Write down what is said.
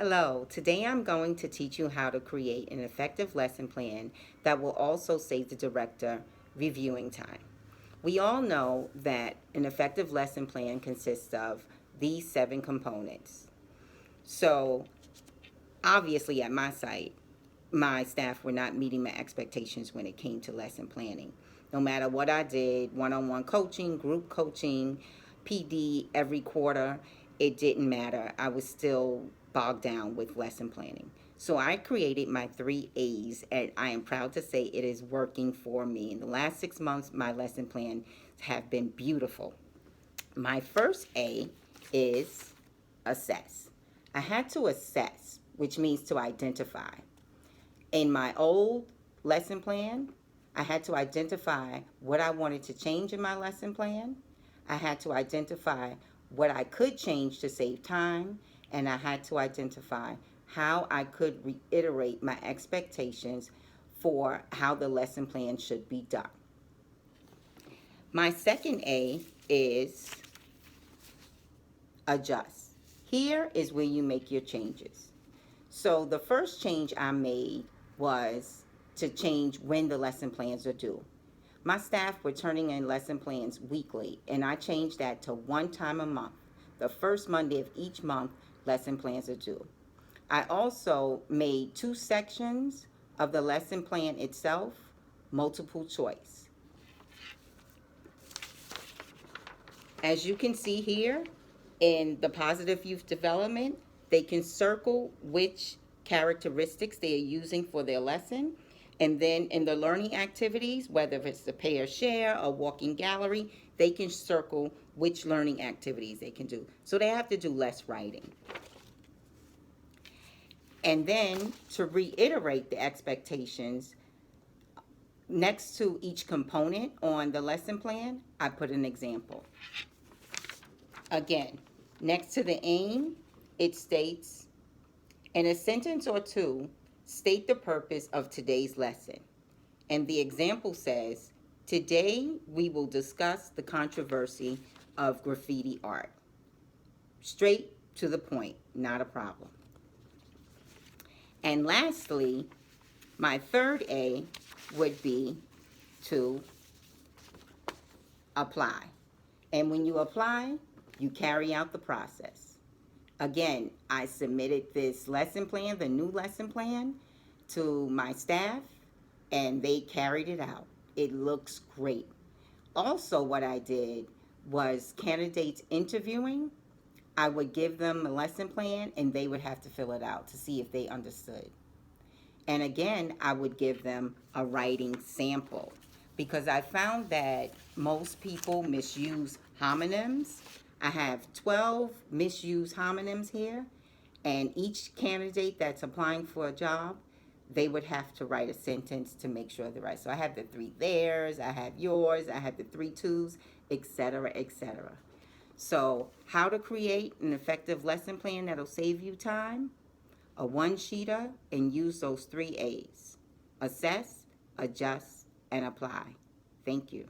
Hello, today I'm going to teach you how to create an effective lesson plan that will also save the director reviewing time. We all know that an effective lesson plan consists of these 7 components. So, obviously, at my site, my staff were not meeting my expectations when it came to lesson planning. No matter what I did, one on one coaching, group coaching, PD every quarter, it didn't matter. I was still bogged down with lesson planning. So I created my 3 A's, and I am proud to say it is working for me. In the last 6 months, my lesson plans have been beautiful. My first A is assess. I had to assess, which means to identify. In my old lesson plan, I had to identify what I wanted to change in my lesson plan. I had to identify what I could change to save time, and I had to identify how I could reiterate my expectations for how the lesson plan should be done. My second A is adjust. Here is where you make your changes. So the first change I made was to change when the lesson plans are due. My staff were turning in lesson plans weekly, and I changed that to one time a month. The first Monday of each month, lesson plans are due. I also made 2 sections of the lesson plan itself multiple choice. As you can see here in the positive youth development, they can circle which characteristics they are using for their lesson. And then in the learning activities, whether it's the pay or share or walking gallery, they can circle which learning activities they can do. So they have to do less writing. And then to reiterate the expectations, next to each component on the lesson plan, I put an example. Again, next to the aim, it states, in a sentence or two, state the purpose of today's lesson. And the example says, today we will discuss the controversy of graffiti art. Straight to the point, not a problem. And lastly, my third A would be to apply. And when you apply, you carry out the process. Again, I submitted this lesson plan, the new lesson plan, to my staff, and they carried it out. It looks great. Also, what I did was candidates interviewing, I would give them a lesson plan and they would have to fill it out to see if they understood. And again, I would give them a writing sample because I found that most people misuse homonyms. I have 12 misused homonyms here, and each candidate that's applying for a job, they would have to write a sentence to make sure they're right. So I have the 3 theirs, I have yours, I have the 3 twos, etc., etc. So how to create an effective lesson plan that'll save you time? A 1-sheeter, and use those 3 A's. Assess, adjust, and apply. Thank you.